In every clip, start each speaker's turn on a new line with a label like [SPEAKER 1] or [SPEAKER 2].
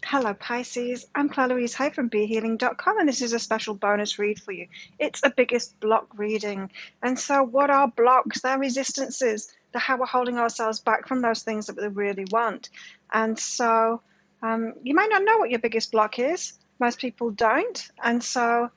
[SPEAKER 1] Hello Pisces, I'm Claire Louise Hay from BeHealing.com and this is a special bonus read for you. It's a biggest block reading. And so what are blocks? They're resistances. They're how we're holding ourselves back from those things that we really want. And so you might not know what your biggest block is. Most people don't. And so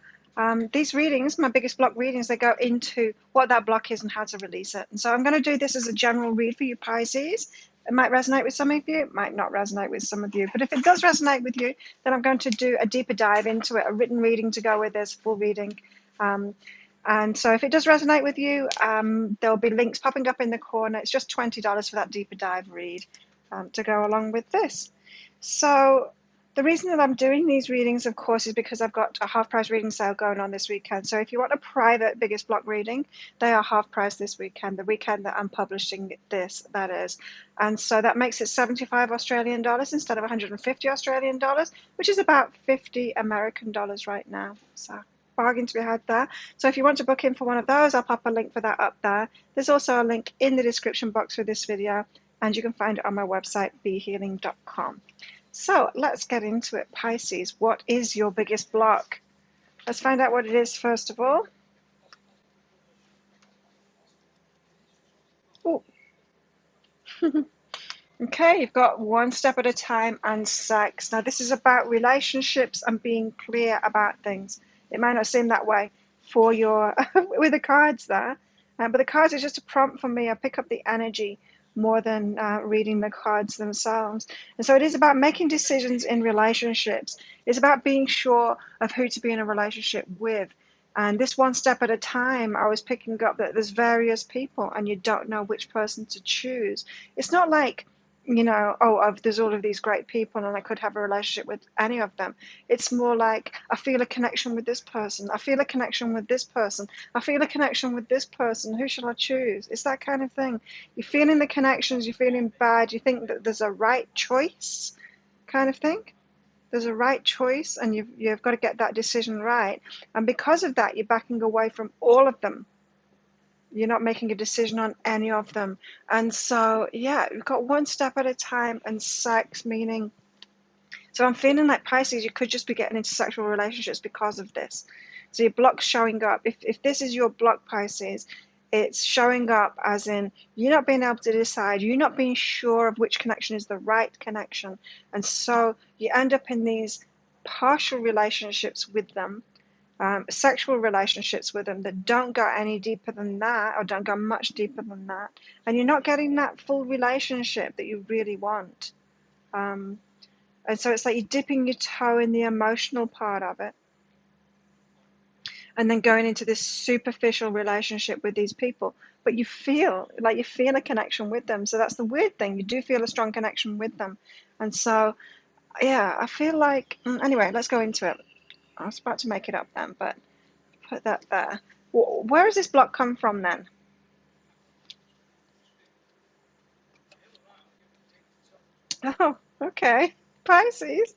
[SPEAKER 1] these readings, my biggest block readings, they go into what that block is and how to release it. And so I'm going to do this as a general read for you Pisces. It might resonate with some of you, it might not resonate with some of you. But if it does resonate with you, then I'm going to do a deeper dive into it, a written reading to go with this, full reading. And so if it does resonate with you, there'll be links popping up in the corner. It's just $20 for that deeper dive read to go along with this. So the reason that I'm doing these readings, of course, is because I've got a half price reading sale going on this weekend. So if you want a private biggest block reading, they are half price this weekend, the weekend that I'm publishing this, that is. And so that makes it 75 Australian dollars instead of 150 Australian dollars, which is about 50 American dollars right now. So bargain to be had there. So if you want to book in for one of those, I'll pop a link for that up there. There's also a link in the description box for this video, and you can find it on my website, behealing.com. So let's get into it, Pisces. What is your biggest block? Let's find out what it is first of all. Ooh. Okay, you've got one step at a time and sex. Now this is about relationships and being clear about things. It might not seem that way for your with the cards there, but the cards are just a prompt for me. I pick up the energy more than reading the cards themselves. And so it is about making decisions in relationships. It's about being sure of who to be in a relationship with. And this one step at a time, I was picking up that there's various people and you don't know which person to choose. It's not like, there's all of these great people and I could have a relationship with any of them. It's more like I feel a connection with this person. I feel a connection with this person. I feel a connection with this person. Who should I choose? It's that kind of thing. You're feeling the connections, you're feeling bad, you think that there's a right choice kind of thing. There's a right choice and you've got to get that decision right. And because of that, you're backing away from all of them. You're not making a decision on any of them. And so, yeah, you've got one step at a time and sex, meaning, so I'm feeling like Pisces, you could just be getting into sexual relationships because of this. So your block's showing up. If this is your block, Pisces, it's showing up as in you're not being able to decide, you're not being sure of which connection is the right connection. And so you end up in these partial relationships with them, sexual relationships with them that don't go any deeper than that or don't go much deeper than that. And you're not getting that full relationship that you really want. And so it's like you're dipping your toe in the emotional part of it and then going into this superficial relationship with these people. But you feel a connection with them. So that's the weird thing. You do feel a strong connection with them. And so, yeah, I feel like, anyway, let's go into it. I was about to make it up then, but put that there. Where does this block come from then? Oh, okay. Pisces.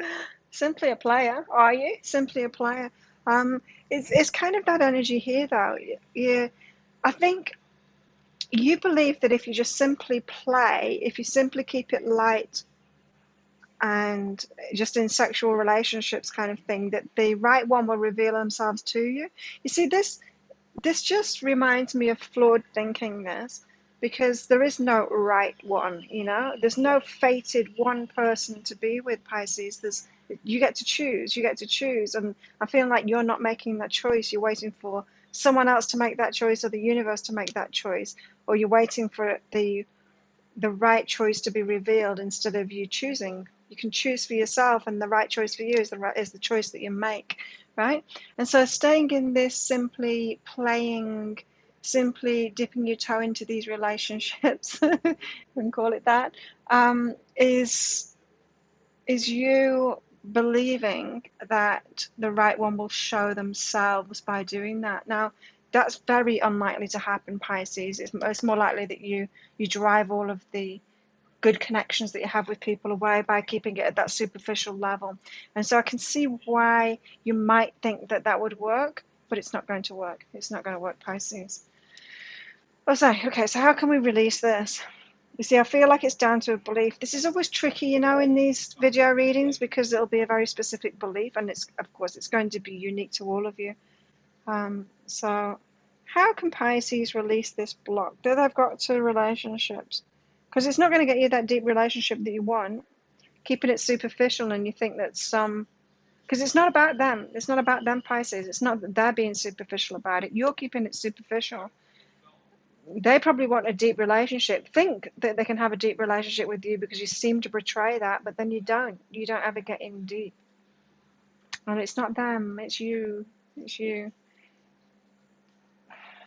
[SPEAKER 1] Simply a player, are you? Simply a player. It's kind of that energy here, though. I think you believe that if you just simply play, if you simply keep it light and just in sexual relationships kind of thing, that the right one will reveal themselves to you. You see, this just reminds me of flawed thinking, this, because there is no right one, there's no fated one person to be with, Pisces. You get to choose, and I feel like you're not making that choice. You're waiting for someone else to make that choice or the universe to make that choice, or you're waiting for the right choice to be revealed instead of you choosing. You can choose for yourself, and the right choice for you is the choice that you make, right? And so staying in this, simply playing, simply dipping your toe into these relationships, we can call it that, is you believing that the right one will show themselves by doing that. Now, that's very unlikely to happen, Pisces. It's more likely that you drive all of the good connections that you have with people away by keeping it at that superficial level. And so I can see why you might think that that would work, but it's not going to work. It's not going to work, Pisces. Oh, sorry. Okay, so how can we release this? You see, I feel like it's down to a belief. This is always tricky, you know, in these video readings because it'll be a very specific belief, and it's, of course, it's going to be unique to all of you. So how can Pisces release this block that they've got to relationships? Because it's not going to get you that deep relationship that you want. Keeping it superficial, and you think that because it's not about them. It's not about them, Pisces. It's not that they're being superficial about it. You're keeping it superficial. They probably want a deep relationship, think that they can have a deep relationship with you because you seem to portray that, but then you don't. You don't ever get in deep. And it's not them, it's you. It's you.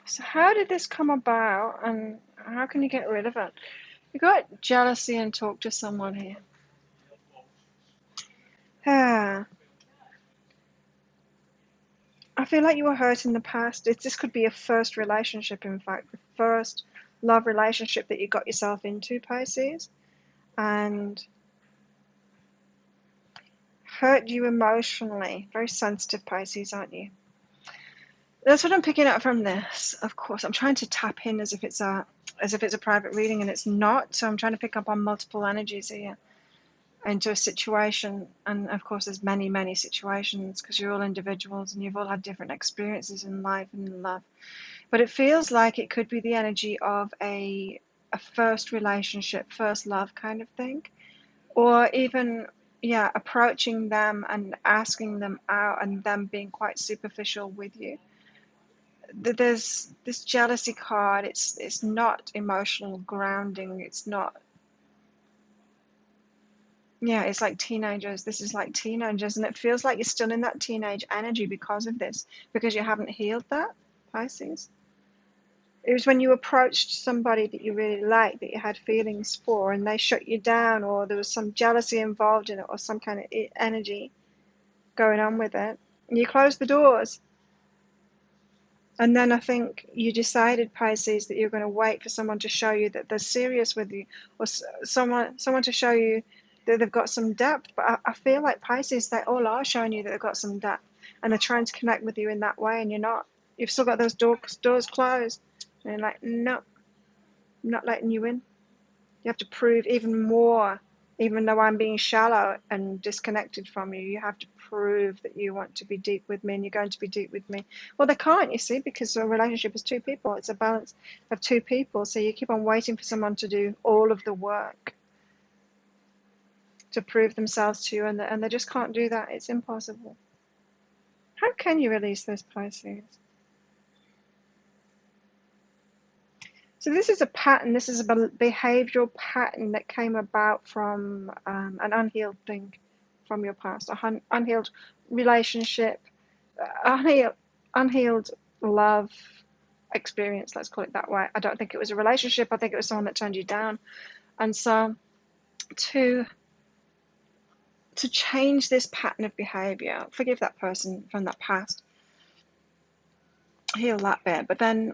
[SPEAKER 1] So how did this come about, and how can you get rid of it? You got jealousy and talk to someone here. Ah, I feel like you were hurt in the past. This could be a first relationship, in fact, the first love relationship that you got yourself into, Pisces, and hurt you emotionally. Very sensitive, Pisces, aren't you? That's what I'm picking up from this. Of course, I'm trying to tap in as if it's a private reading, and it's not. So I'm trying to pick up on multiple energies here into a situation. And of course, there's many, many situations because you're all individuals and you've all had different experiences in life and in love. But it feels like it could be the energy of a first relationship, first love kind of thing, or even, yeah, approaching them and asking them out and them being quite superficial with you. There's this jealousy card. It's not emotional grounding. It's not. Yeah, it's like teenagers. This is like teenagers, and it feels like you're still in that teenage energy because of this, because you haven't healed that, Pisces. It was when you approached somebody that you really liked, that you had feelings for, and they shut you down, or there was some jealousy involved in it, or some kind of energy going on with it. And you closed the doors. And then I think you decided, Pisces, that you're going to wait for someone to show you that they're serious with you, or someone to show you that they've got some depth. But I feel like, Pisces, they all are showing you that they've got some depth, and they're trying to connect with you in that way, and you're not. You've still got those doors closed. And you're like, no, I'm not letting you in. You have to prove even more, even though I'm being shallow and disconnected from you. You have to prove that you want to be deep with me and you're going to be deep with me. Well, they can't, you see, because a relationship is two people. It's a balance of two people. So you keep on waiting for someone to do all of the work to prove themselves to you, and they just can't do that. It's impossible. How can you release this, Pisces? So this is a pattern. This is a behavioral pattern that came about from an unhealed thing from your past, an unhealed relationship, unhealed love experience. Let's call it that way. I don't think it was a relationship. I think it was someone that turned you down. And so to change this pattern of behavior, forgive that person from that past, heal that bit, but then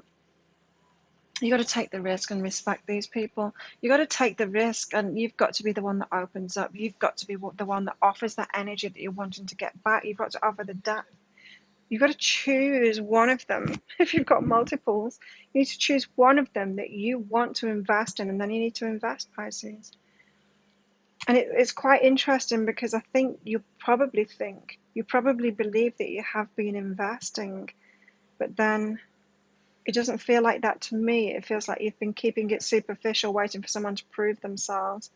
[SPEAKER 1] you got to take the risk and respect these people. You got to take the risk, and you've got to be the one that opens up. You've got to be the one that offers that energy that you're wanting to get back. You've got to offer the depth. You've got to choose one of them. If you've got multiples, you need to choose one of them that you want to invest in, and then you need to invest, Pisces. And it's quite interesting because I think you probably believe that you have been investing, but then it doesn't feel like that to me. It feels like you've been keeping it superficial, waiting for someone to prove themselves,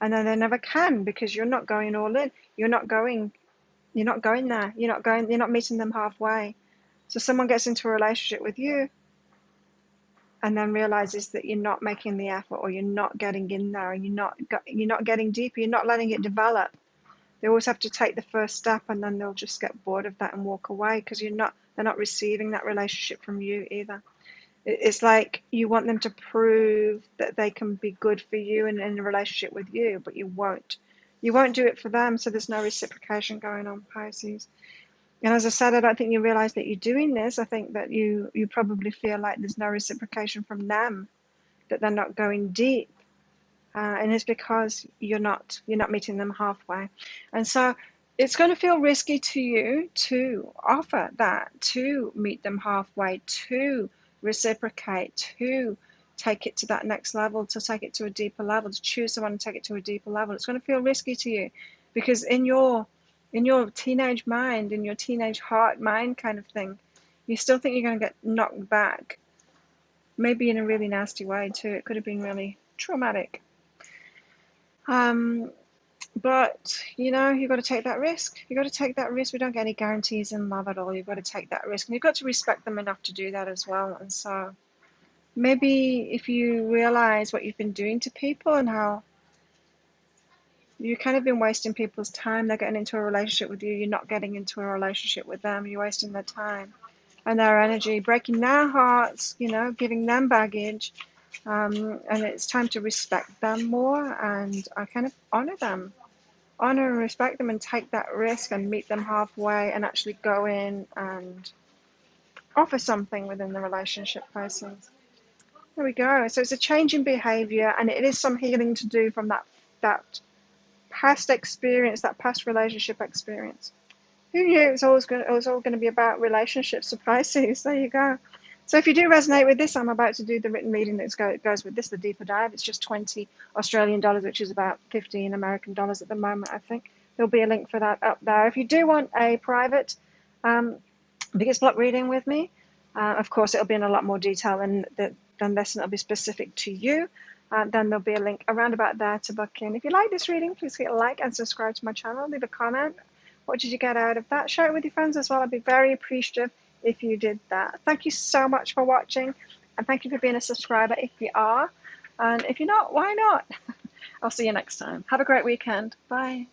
[SPEAKER 1] and then they never can because you're not going all in. You're not going there. You're not meeting them halfway. So someone gets into a relationship with you and then realizes that you're not making the effort, or you're not getting in there, and you're not getting deeper. You're not letting it develop. They always have to take the first step, and then they'll just get bored of that and walk away because they're not receiving that relationship from you either. It's like you want them to prove that they can be good for you and in a relationship with you, but you won't. You won't do it for them, so there's no reciprocation going on, Pisces. And as I said, I don't think you realize that you're doing this. I think that you probably feel like there's no reciprocation from them, that they're not going deep. And it's because you're not meeting them halfway. And so it's going to feel risky to you to offer that, to meet them halfway, to reciprocate, to take it to that next level, to take it to a deeper level, to choose someone and take it to a deeper level. It's going to feel risky to you because in your teenage mind, in your teenage heart mind kind of thing, you still think you're going to get knocked back, maybe in a really nasty way too. It could have been really traumatic. But you know, you've got to take that risk. You've got to take that risk. We don't get any guarantees in love at all. You've got to take that risk, and you've got to respect them enough to do that as well. And so maybe if you realize what you've been doing to people and how you've kind of been wasting people's time, they're getting into a relationship with you, you're not getting into a relationship with them, you're wasting their time and their energy, breaking their hearts, you know, giving them baggage. And it's time to respect them more, and I kind of honor them, honor and respect them, and take that risk and meet them halfway and actually go in and offer something within the relationship process. There we go. So it's a change in behavior, and it is some healing to do from that past experience, that past relationship experience. Who knew it was all going to be about relationships to Pisces? There you go. So if you do resonate with this, I'm about to do the written reading that goes with this, the deeper dive. It's just 20 Australian dollars, which is about 15 American dollars at the moment, I think. There'll be a link for that up there. If you do want a private biggest block reading with me, of course, it'll be in a lot more detail than this, and it'll be specific to you. Then there'll be a link around about there to book in. If you like this reading, please hit like and subscribe to my channel. Leave a comment. What did you get out of that? Share it with your friends as well. I'd be very appreciative if you did that. Thank you so much for watching, and thank you for being a subscriber if you are. And if you're not, why not? I'll see you next time. Have a great weekend. Bye.